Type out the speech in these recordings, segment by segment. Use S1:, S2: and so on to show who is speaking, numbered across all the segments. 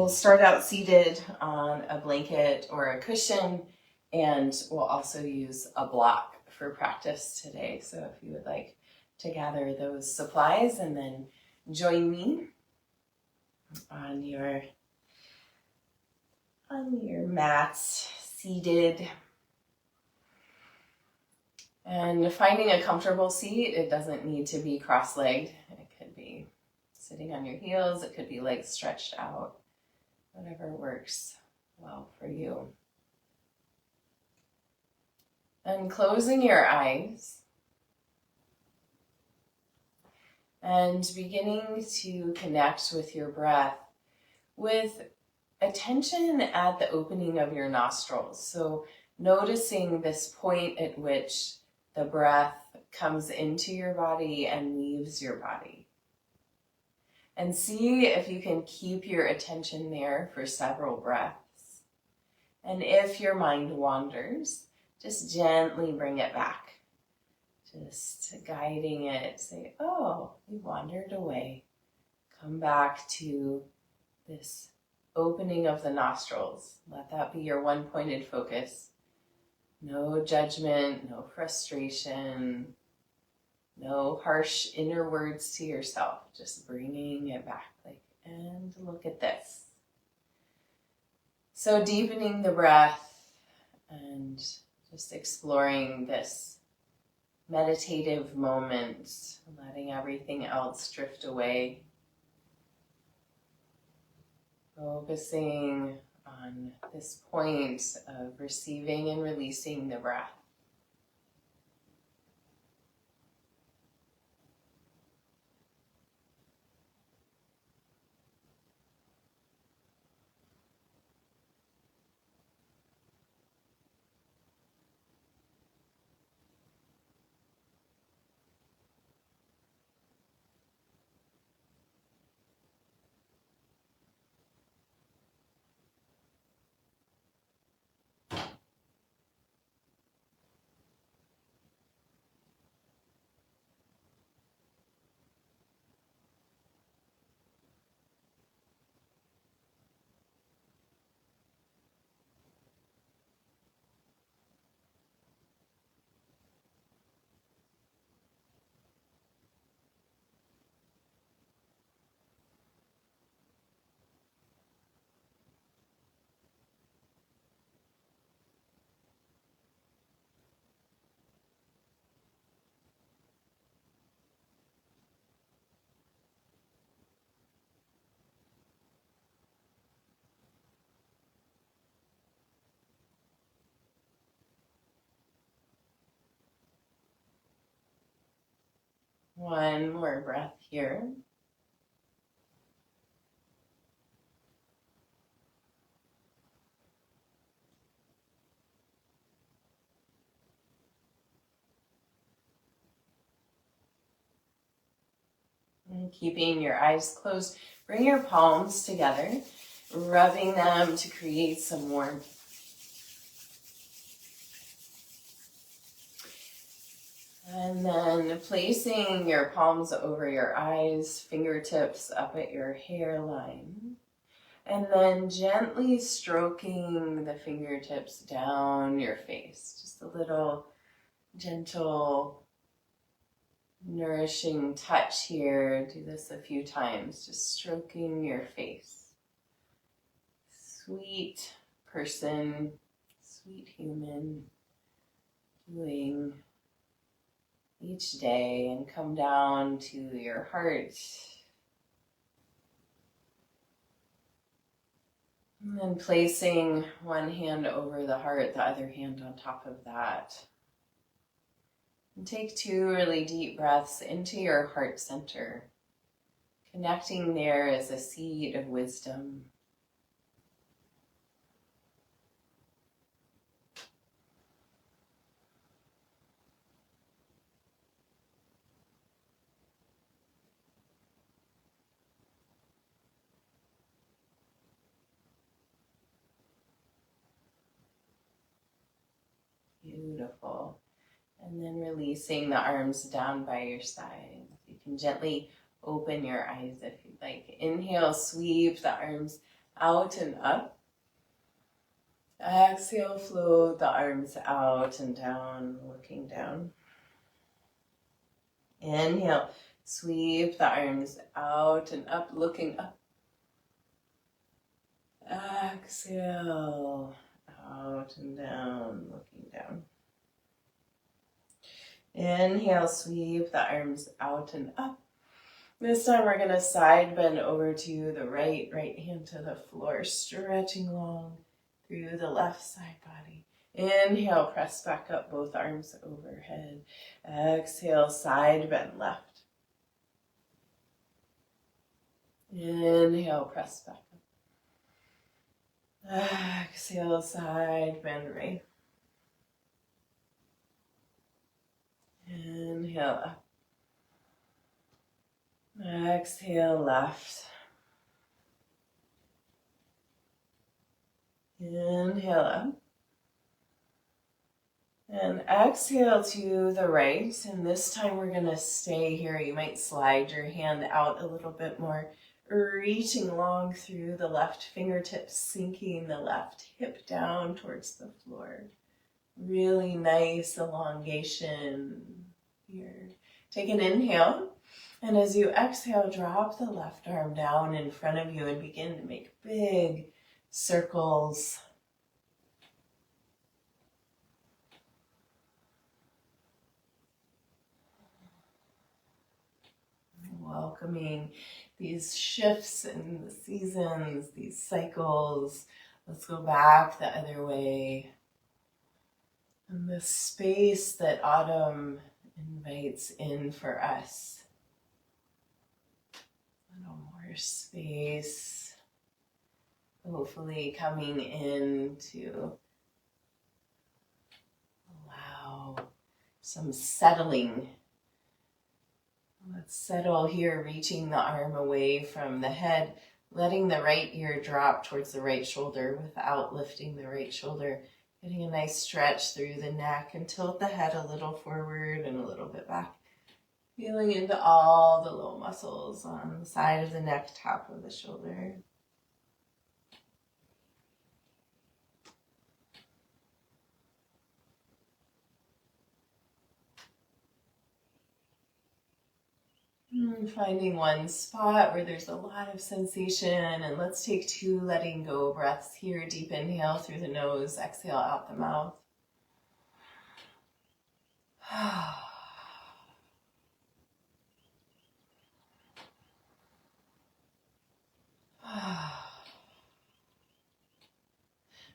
S1: We'll start out seated on a blanket or a cushion, and we'll also use a block for practice today. So if you would like to gather those supplies and then join me on your mats, seated. And finding a comfortable seat, it doesn't need to be cross-legged. It could be sitting on your heels, it could be legs stretched out, whatever works well for you. And closing your eyes and beginning to connect with your breath with attention at the opening of your nostrils. So noticing this point at which the breath comes into your body and leaves your body. And see if you can keep your attention there for several breaths. And if your mind wanders, just gently bring it back. Just guiding it. Say, oh, you wandered away. Come back to this opening of the nostrils. Let that be your one pointed focus. No judgment, no frustration, no harsh inner words to yourself. Just bringing it back. And look at this. So deepening the breath and just exploring this meditative moment, letting everything else drift away. Focusing on this point of receiving and releasing the breath. One more breath here. And keeping your eyes closed, bring your palms together, rubbing them to create some warmth. And then placing your palms over your eyes, fingertips up at your hairline. And then gently stroking the fingertips down your face. Just a little gentle, nourishing touch here. Do this a few times, just stroking your face. Sweet person, sweet human, doing each day, and come down to your heart. And then placing one hand over the heart, the other hand on top of that. And take 2 really deep breaths into your heart center. Connecting there is a seed of wisdom. Beautiful. And then releasing the arms down by your side. You can gently open your eyes if you'd like. Inhale, sweep the arms out and up. Exhale, float the arms out and down, looking down. Inhale, sweep the arms out and up, looking up. Exhale, out and down, looking down. Inhale, sweep the arms out and up. This time we're going to side bend over to the right hand to the floor, stretching long through the left side body. Inhale, press back up, both arms overhead. Exhale, side bend left. Inhale, press back up. Exhale, side bend right. Inhale up. Exhale, left. Inhale up. And exhale to the right. And this time we're going to stay here. You might slide your hand out a little bit more, reaching long through the left fingertips, sinking the left hip down towards the floor. Really nice elongation here. Take an inhale. And as you exhale, drop the left arm down in front of you and begin to make big circles. Welcoming these shifts in the seasons, these cycles. Let's go back the other way. And the space that autumn invites in for us. A little more space. Hopefully coming in to allow some settling. Let's settle here, reaching the arm away from the head, letting the right ear drop towards the right shoulder without lifting the right shoulder. Getting a nice stretch through the neck and tilt the head a little forward and a little bit back. Feeling into all the little muscles on the side of the neck, top of the shoulder. Finding one spot where there's a lot of sensation, and let's take 2 letting go breaths here. Deep inhale through the nose, exhale out the mouth.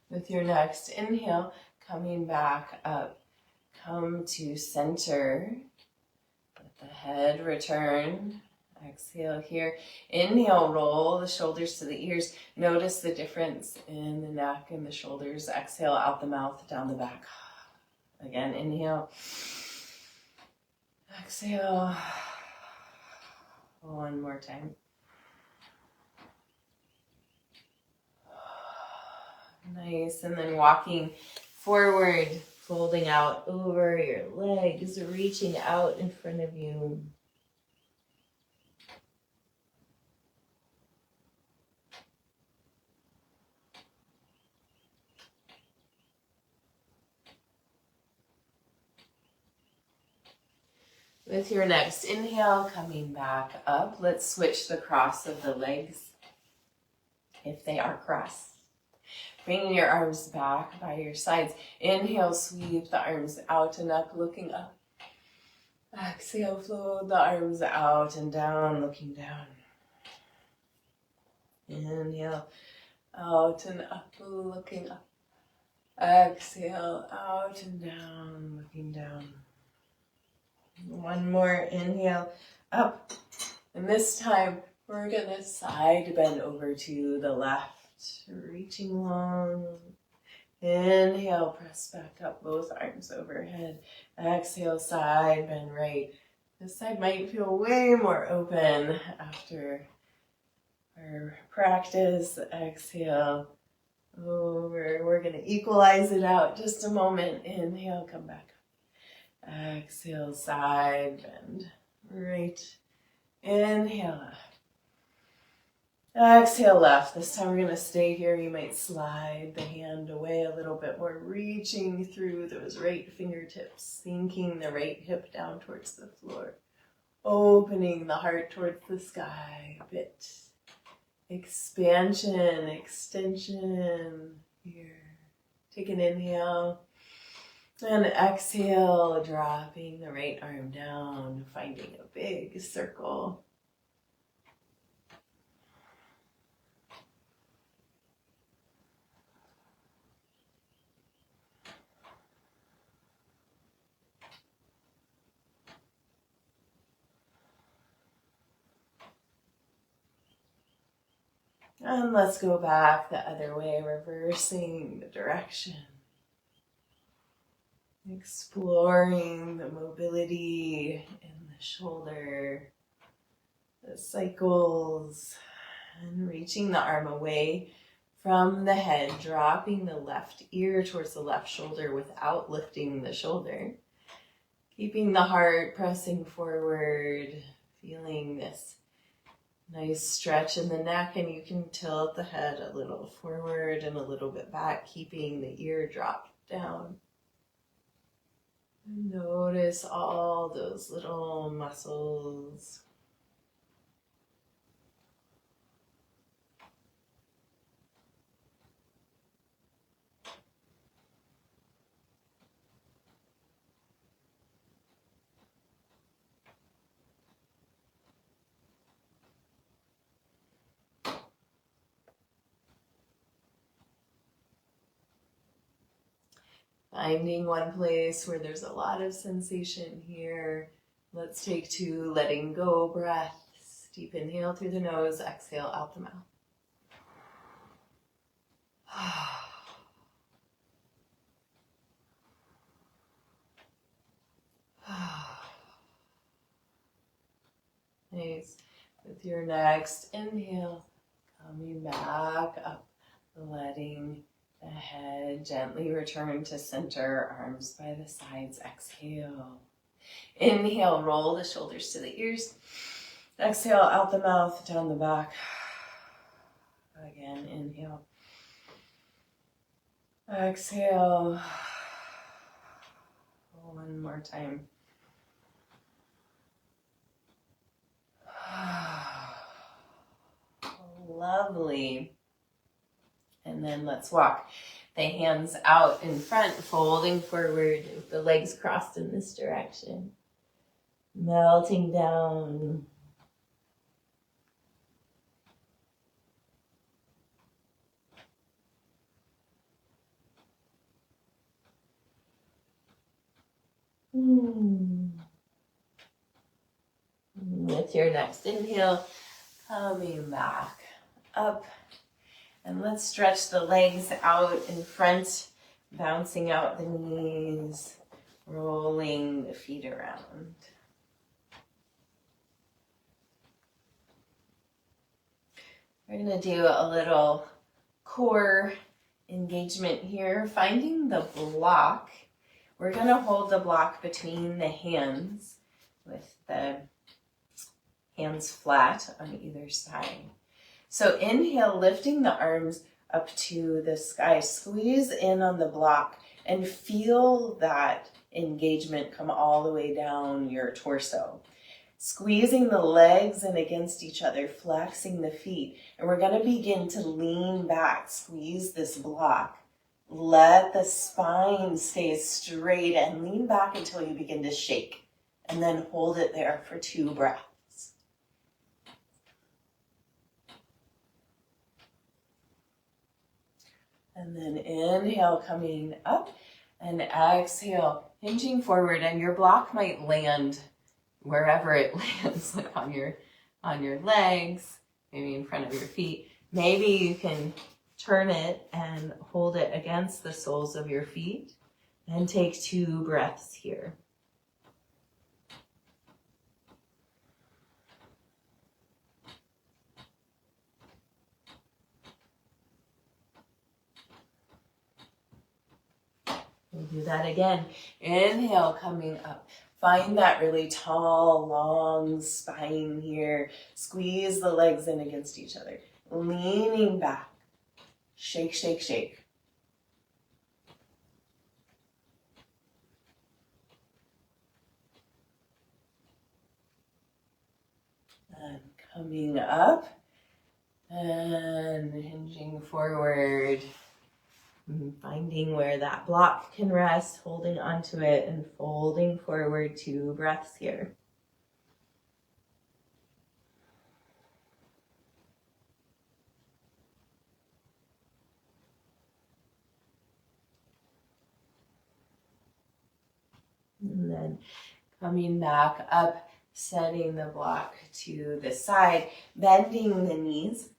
S1: With your next inhale, coming back up, come to center. Let the head return. Exhale here. Inhale, roll the shoulders to the ears. Notice the difference in the neck and the shoulders. Exhale out the mouth, down the back. Again, inhale. Exhale. One more time. Nice. And then walking forward, folding out over your legs, reaching out in front of you. With your next inhale, coming back up, let's switch the cross of the legs if they are crossed. Bringing your arms back by your sides. Inhale, sweep the arms out and up, looking up. Exhale, float the arms out and down, looking down. Inhale, out and up, looking up. Exhale, out and down, looking down. One more inhale, up. And this time, we're going to side bend over to the left. Reaching long. Inhale, press back up, both arms overhead. Exhale, side bend right. This side might feel way more open after our practice. Exhale, over. We're going to equalize it out just a moment. Inhale, come back up. Exhale, side bend right. Inhale up. Exhale left. This time we're going to stay here. You might slide the hand away a little bit more, reaching through those right fingertips, sinking the right hip down towards the floor, opening the heart towards the sky a bit. Expansion, extension here. Take an inhale and exhale, dropping the right arm down, finding a big circle. And let's go back the other way, reversing the direction. Exploring the mobility in the shoulder, the cycles, and reaching the arm away from the head, dropping the left ear towards the left shoulder without lifting the shoulder. Keeping the heart pressing forward, feeling this nice stretch in the neck, and you can tilt the head a little forward and a little bit back, keeping the ear dropped down. And notice all those little muscles. Finding one place where there's a lot of sensation here. Let's take 2 letting go breaths. Deep inhale through the nose, exhale out the mouth. Nice. With your next inhale, coming back up, letting the head gently return to center, arms by the sides. Exhale. Inhale, roll the shoulders to the ears. Exhale, out the mouth, down the back. Again, inhale. Exhale. One more time. Lovely. And then let's walk the hands out in front, folding forward, the legs crossed in this direction. Melting down. With your next inhale, coming back up. And let's stretch the legs out in front, bouncing out the knees, rolling the feet around. We're going to do a little core engagement here, finding the block. We're going to hold the block between the hands with the hands flat on either side. So inhale, lifting the arms up to the sky. Squeeze in on the block and feel that engagement come all the way down your torso. Squeezing the legs in against each other, flexing the feet. And we're going to begin to lean back, squeeze this block. Let the spine stay straight and lean back until you begin to shake. And then hold it there for 2 breaths. And then inhale, coming up, and exhale, hinging forward. And your block might land wherever it lands, like on your legs, maybe in front of your feet. Maybe you can turn it and hold it against the soles of your feet. And take 2 breaths here. We'll do that again. Inhale, coming up. Find that really tall, long spine here. Squeeze the legs in against each other. leaning back. Shake, shake, shake. And coming up and hinging forward. Finding where that block can rest, holding onto it and folding forward 2 breaths here. And then coming back up, setting the block to the side, bending the knees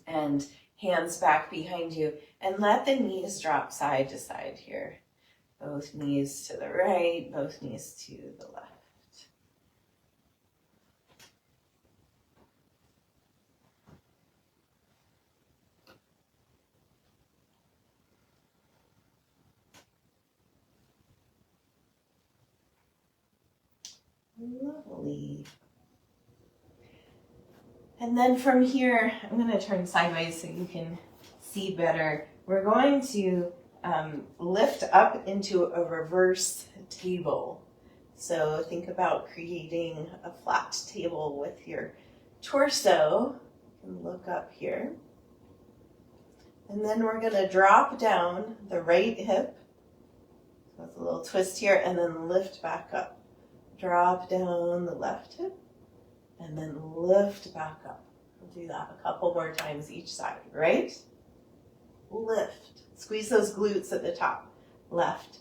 S1: and hands back behind you, and let the knees drop side to side here. Both knees to the right, both knees to the left. Lovely. And then from here, I'm going to turn sideways so you can see better. We're going to lift up into a reverse table. So think about creating a flat table with your torso. You can look up here. And then we're going to drop down the right hip. So it's a little twist here, and then lift back up. Drop down the left hip, and then lift back up. We'll do that a couple more times each side, right? Lift. Squeeze those glutes at the top. Left.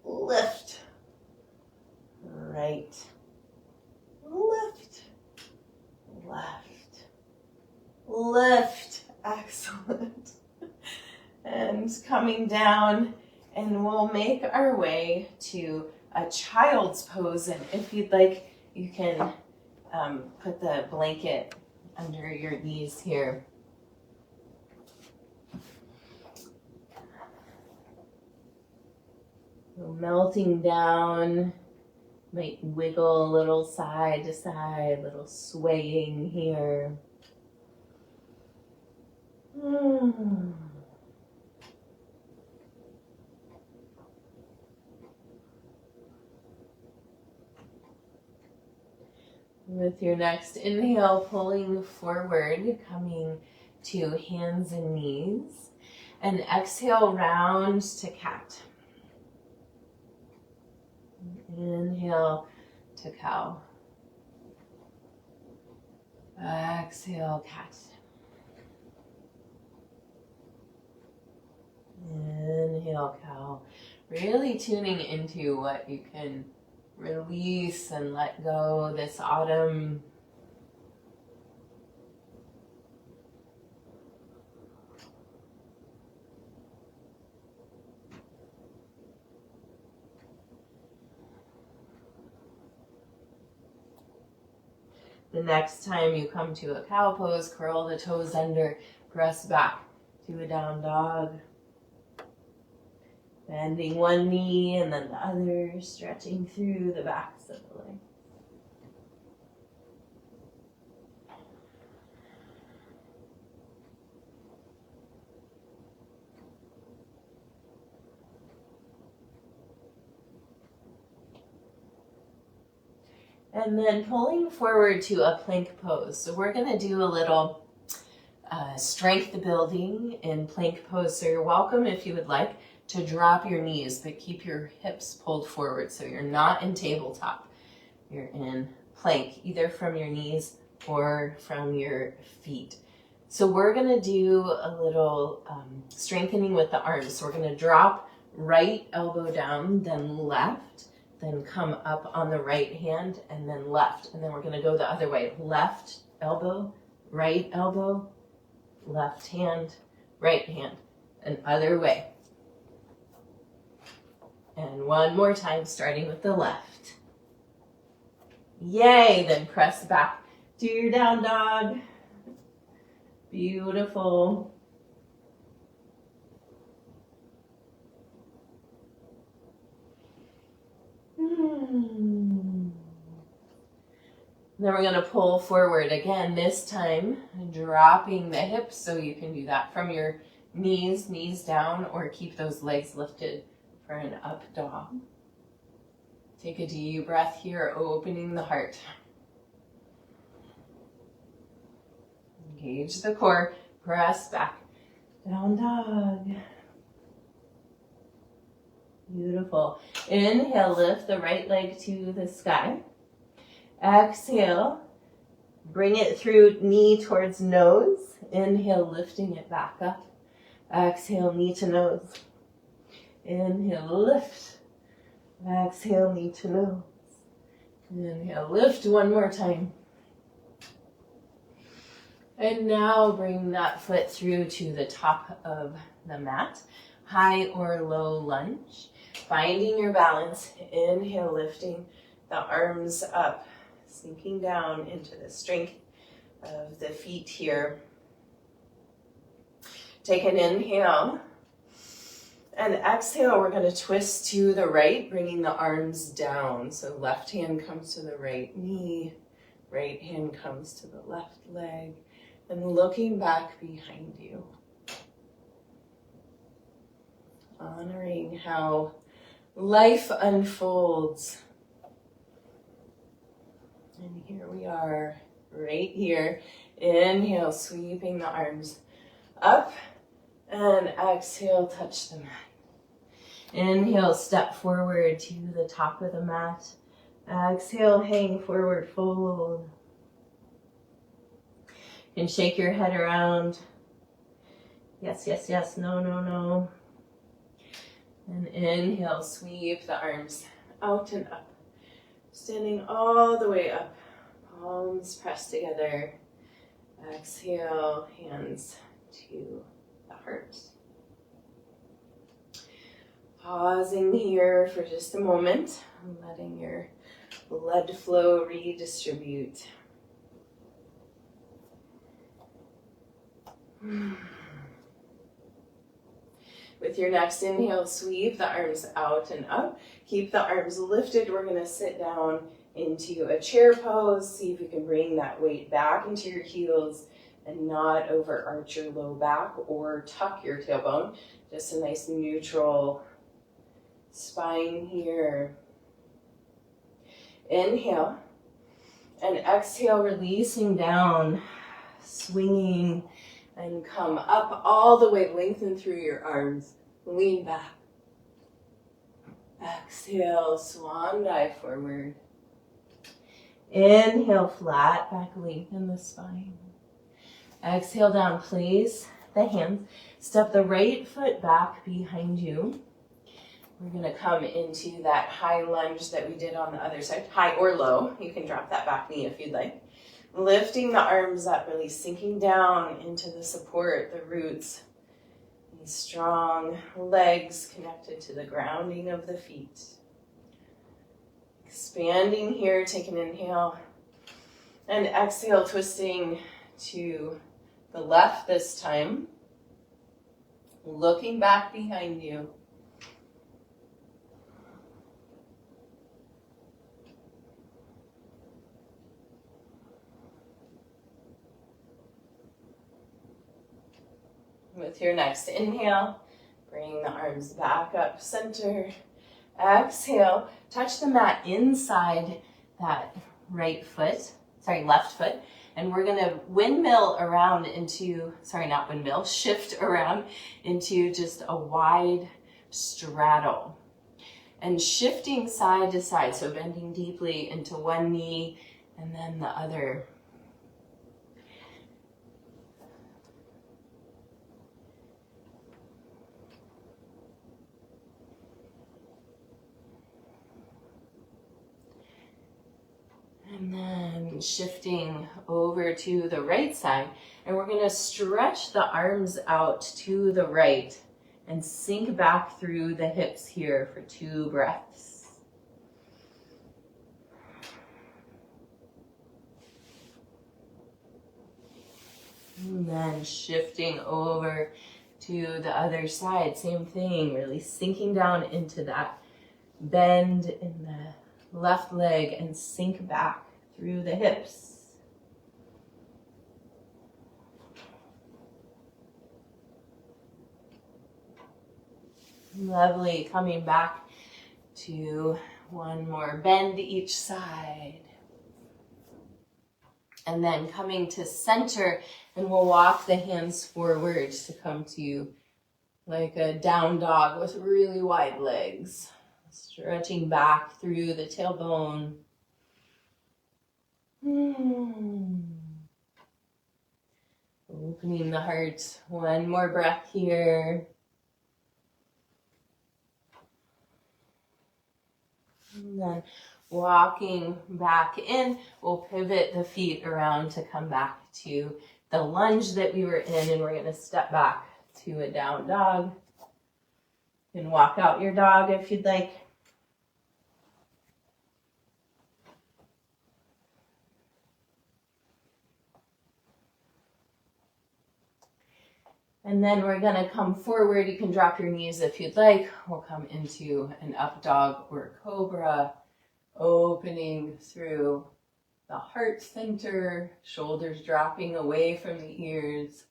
S1: Lift. Right. Lift. Left. Lift. Excellent. And coming down, and we'll make our way to a child's pose. And if you'd like, you can put the blanket under your knees here. So melting down, might wiggle a little side to side, a little swaying here. With your next inhale, pulling forward, coming to hands and knees. And exhale, round to cat. Inhale to cow. Exhale, cat. Inhale, cow. Really tuning into what you can release and let go this autumn. The next time you come to a cow pose, curl the toes under, press back to a down dog. Bending one knee and then the other, stretching through the backs of the legs. And then pulling forward to a plank pose. So we're going to do a little strength building in plank pose. So you're welcome, if you would like, to drop your knees, but keep your hips pulled forward. So you're not in tabletop. You're in plank, either from your knees or from your feet. So we're going to do a little strengthening with the arms. So we're going to drop right elbow down, then left, then come up on the right hand, and then left. And then we're going to go the other way. Left elbow, left hand, right hand, and other way. And one more time, starting with the left. Yay! Then press back to your down dog. Beautiful. Then we're going to pull forward again, this time dropping the hips, so you can do that from your knees down, or keep those legs lifted for an up dog. Take a deep breath here, opening the heart. Engage the core, press back. Down dog. Beautiful. Inhale, lift the right leg to the sky. Exhale, bring it through knee towards nose. Inhale, lifting it back up. Exhale, knee to nose. Inhale, lift. Exhale, knee to nose. Inhale, lift one more time. And now bring that foot through to the top of the mat. High or low lunge. Finding your balance. Inhale, lifting the arms up. Sinking down into the strength of the feet here. Take an inhale. And exhale, we're going to twist to the right, bringing the arms down. So left hand comes to the right knee. Right hand comes to the left leg. And looking back behind you. Honoring how life unfolds. And here we are, right here. Inhale, sweeping the arms up. And exhale, touch the mat. Inhale, step forward to the top of the mat. Exhale, hang forward, fold. You can shake your head around. Yes, yes, yes, no, no, no. And inhale, sweep the arms out and up. Standing all the way up. Palms pressed together. Exhale, hands to the heart. Pausing here for just a moment. Letting your blood flow redistribute. With your next inhale, sweep the arms out and up. Keep the arms lifted. We're going to sit down into a chair pose. See if you can bring that weight back into your heels and not overarch your low back or tuck your tailbone. Just a nice neutral spine here. Inhale and exhale, releasing down, swinging. And come up all the way, lengthen through your arms, lean back. Exhale, swan dive forward. Inhale, flat back, lengthen the spine. Exhale down, place the hands. Step the right foot back behind you. We're going to come into that high lunge that we did on the other side, high or low. You can drop that back knee if you'd like. Lifting the arms up, really sinking down into the support, the roots. These strong legs connected to the grounding of the feet. Expanding here, take an inhale. And exhale, twisting to the left this time. Looking back behind you. With your next inhale, bring the arms back up center. Exhale, touch the mat inside that left foot. And we're gonna windmill around into, shift around into just a wide straddle. And shifting side to side, so bending deeply into one knee and then the other. And then shifting over to the right side. And we're going to stretch the arms out to the right and sink back through the hips here for 2 breaths. And then shifting over to the other side. Same thing, really sinking down into that bend in the left leg and sink back through the hips. Lovely. Coming back to one more bend each side. And then coming to center, and we'll walk the hands forward to come to like a down dog with really wide legs. Stretching back through the tailbone. Opening the heart. One more breath here. And then walking back in, we'll pivot the feet around to come back to the lunge that we were in, and we're going to step back to a down dog. You can walk out your dog if you'd like. And then we're going to come forward. You can drop your knees if you'd like. We'll come into an up dog or cobra, opening through the heart center, shoulders dropping away from the ears.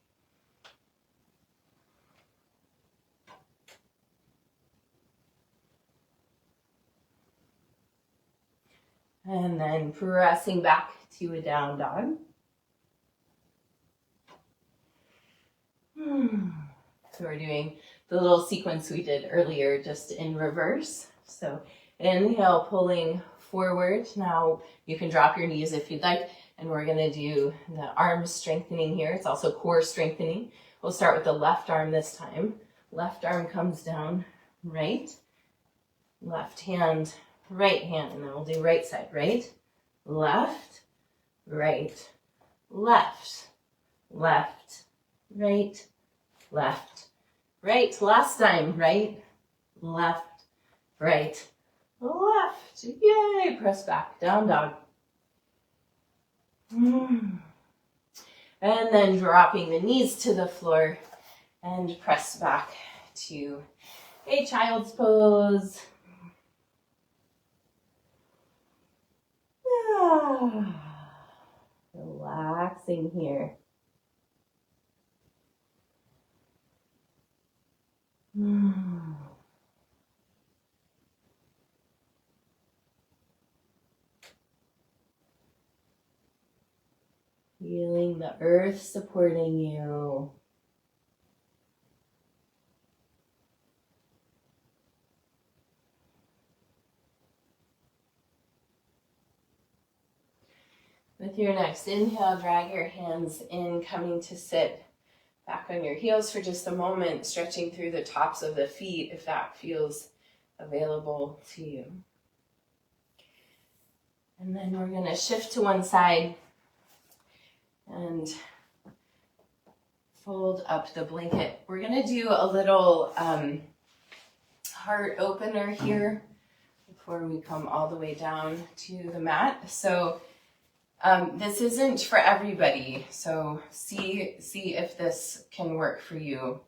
S1: And then pressing back to a down dog. So we're doing the little sequence we did earlier, just in reverse. So inhale, pulling forward. Now you can drop your knees if you'd like, and we're gonna do the arm strengthening here. It's also core strengthening. We'll start with the left arm this time. Left arm comes down, right, left hand, right hand, and then we'll do right side, right, left, right, left, left, right, left, right. Last time, right, left, right, left. Yay, press back, down dog. And then dropping the knees to the floor and press back to a child's pose. Relaxing here. Feeling the earth supporting you. With your next inhale, drag your hands in, coming to sit back on your heels for just a moment, stretching through the tops of the feet if that feels available to you. And then we're going to shift to one side and fold up the blanket. We're going to do a little heart opener here before we come all the way down to the mat. So this isn't for everybody, so see if this can work for you.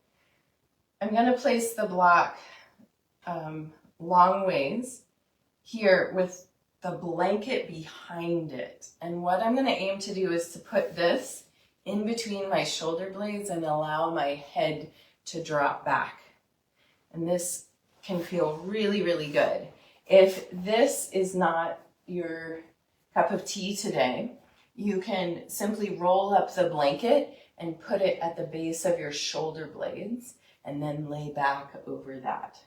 S1: I'm going to place the block long ways here with the blanket behind it. And what I'm going to aim to do is to put this in between my shoulder blades and allow my head to drop back. And this can feel really, really good. If this is not your cup of tea today, you can simply roll up the blanket and put it at the base of your shoulder blades and then lay back over that.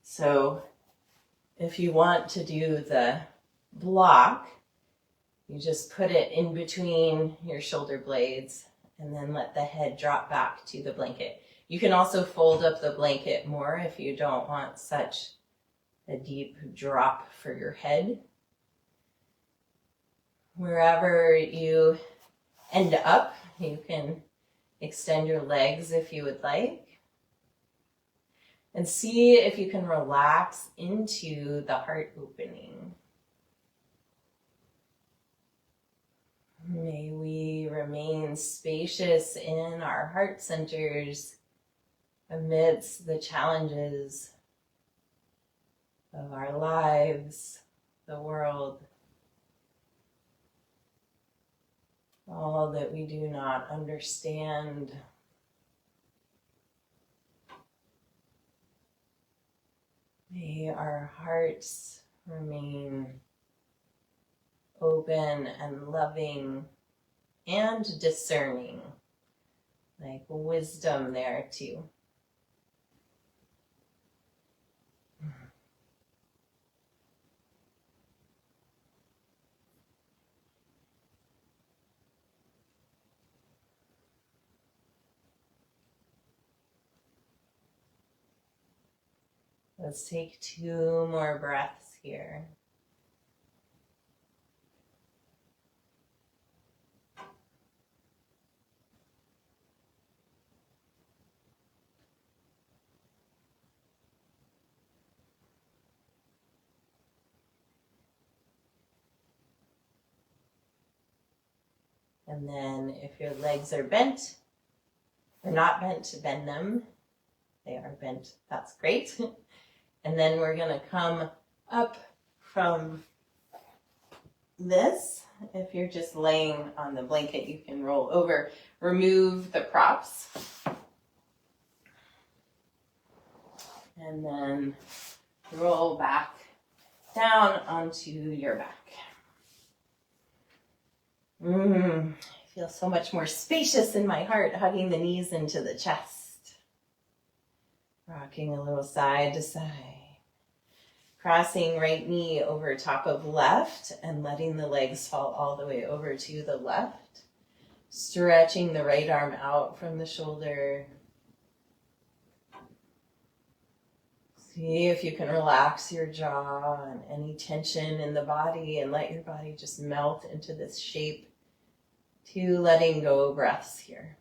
S1: So if you want to do the block, you just put it in between your shoulder blades and then let the head drop back to the blanket. You can also fold up the blanket more if you don't want such a deep drop for your head. Wherever you end up, you can extend your legs if you would like. And see if you can relax into the heart opening. May we remain spacious in our heart centers amidst the challenges of our lives, the world. all that we do not understand. May our hearts remain open and loving and discerning, like wisdom there too. Let's take 2 more breaths here. And then if your legs are bent, or not bent, bend them. They are bent, that's great. And then we're gonna come up from this. If you're just laying on the blanket, you can roll over. Remove the props. And then roll back down onto your back. I feel so much more spacious in my heart, hugging the knees into the chest. Rocking a little side to side. Crossing right knee over top of left and letting the legs fall all the way over to the left. Stretching the right arm out from the shoulder. See if you can relax your jaw and any tension in the body and let your body just melt into this shape. 2 letting go breaths here.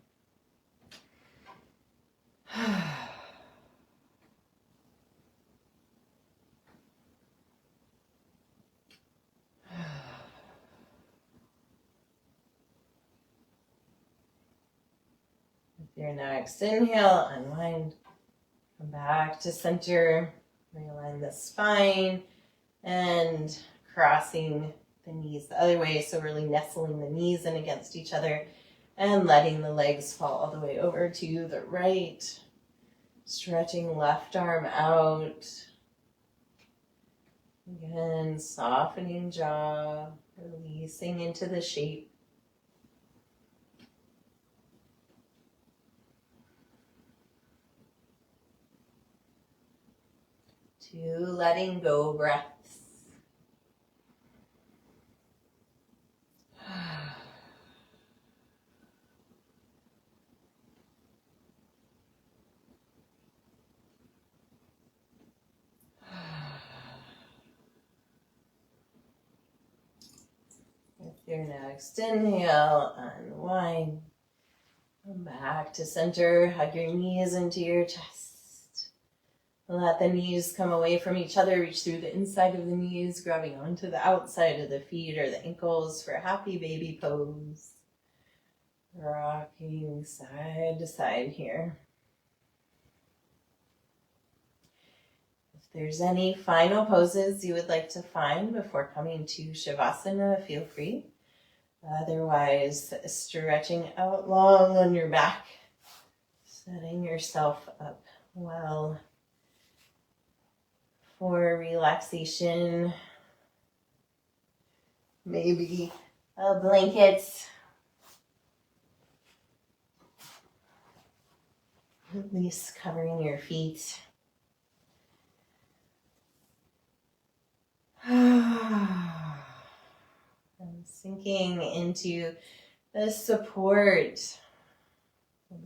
S1: With your next inhale, unwind. Come back to center. Realign the spine and crossing the knees the other way. So really nestling the knees in against each other and letting the legs fall all the way over to the right. Stretching left arm out. Again, softening jaw, releasing into the shape. 2 letting go breaths. With your next inhale, unwind. Come back to center, hug your knees into your chest. Let the knees come away from each other, reach through the inside of the knees, grabbing onto the outside of the feet or the ankles for happy baby pose. Rocking side to side here. If there's any final poses you would like to find before coming to Shavasana, feel free. Otherwise, stretching out long on your back, setting yourself up well for relaxation. Maybe a blanket, at least covering your feet. And sinking into the support,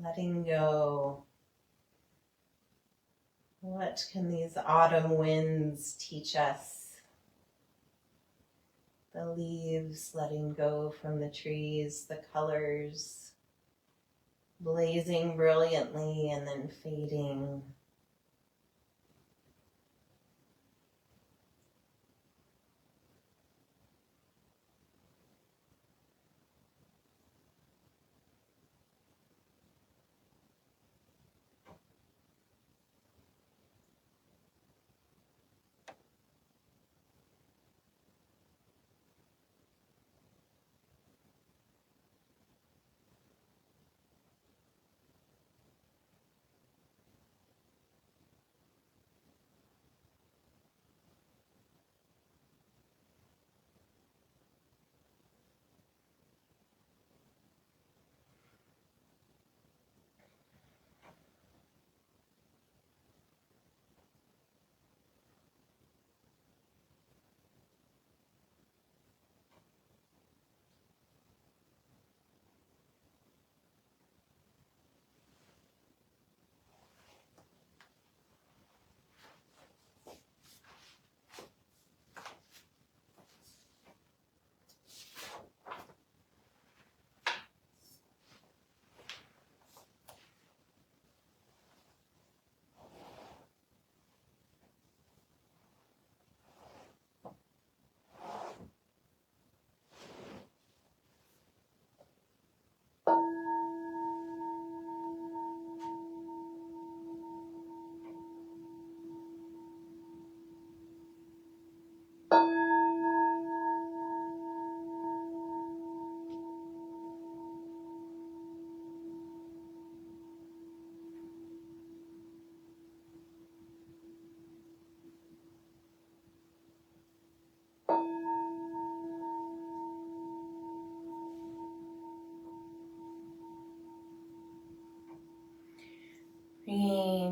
S1: letting go. What can these autumn winds teach us? The leaves letting go from the trees, the colors blazing brilliantly and then fading.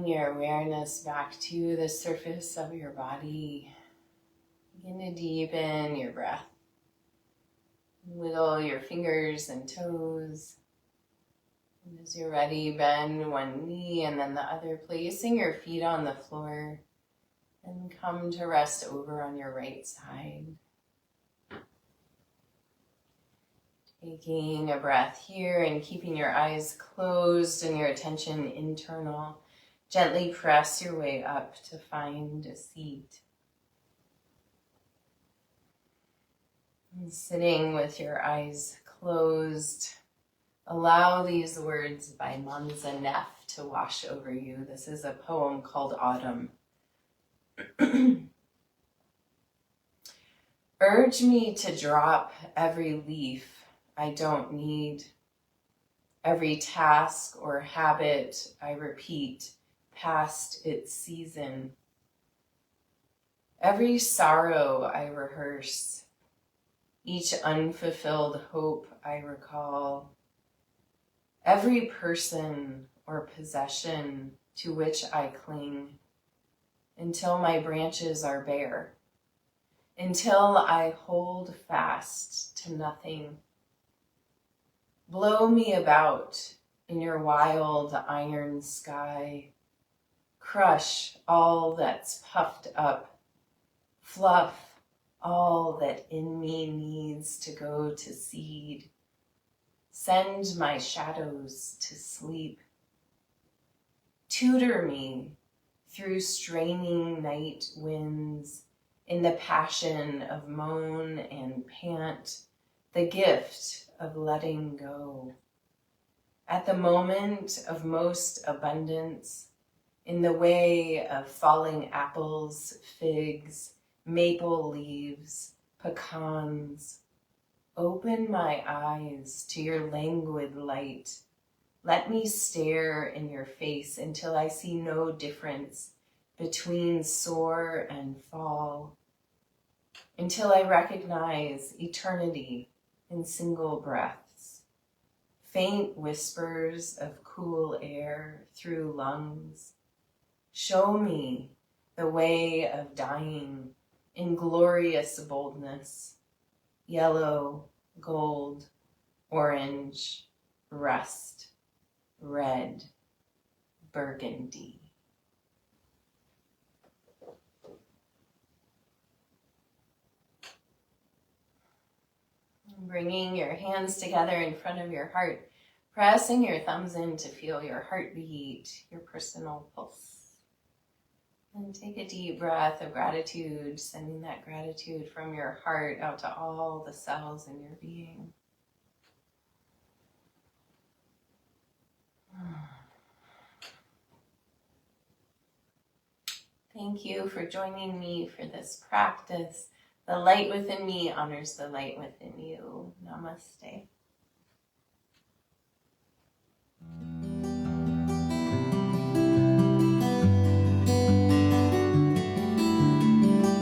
S1: Bring your awareness back to the surface of your body. Begin to deepen your breath. Wiggle your fingers and toes. And as you're ready, bend one knee and then the other, placing your feet on the floor. And come to rest over on your right side. Taking a breath here and keeping your eyes closed and your attention internal. Gently press your way up to find a seat. And sitting with your eyes closed, allow these words by Manza Neff to wash over you. This is a poem called Autumn. Urge me to drop every leaf I don't need, every task or habit I repeat past its season, every sorrow I rehearse, each unfulfilled hope I recall, every person or possession to which I cling, until my branches are bare, until I hold fast to nothing. Blow me about in your wild iron sky. Crush all that's puffed up. Fluff all that in me needs to go to seed. Send my shadows to sleep. Tutor me through straining night winds in the passion of moan and pant, the gift of letting go. At the moment of most abundance, in the way of falling apples, figs, maple leaves, pecans, open my eyes to your languid light. Let me stare in your face until I see no difference between soar and fall, until I recognize eternity in single breaths, faint whispers of cool air through lungs. Show me the way of dying in glorious boldness, yellow, gold, orange, rust, red, burgundy. Bringing your hands together in front of your heart, pressing your thumbs in to feel your heartbeat, your personal pulse. And take a deep breath of gratitude, sending that gratitude from your heart out to all the cells in your being. Thank you for joining me for this practice. The light within me honors the light within you. Namaste.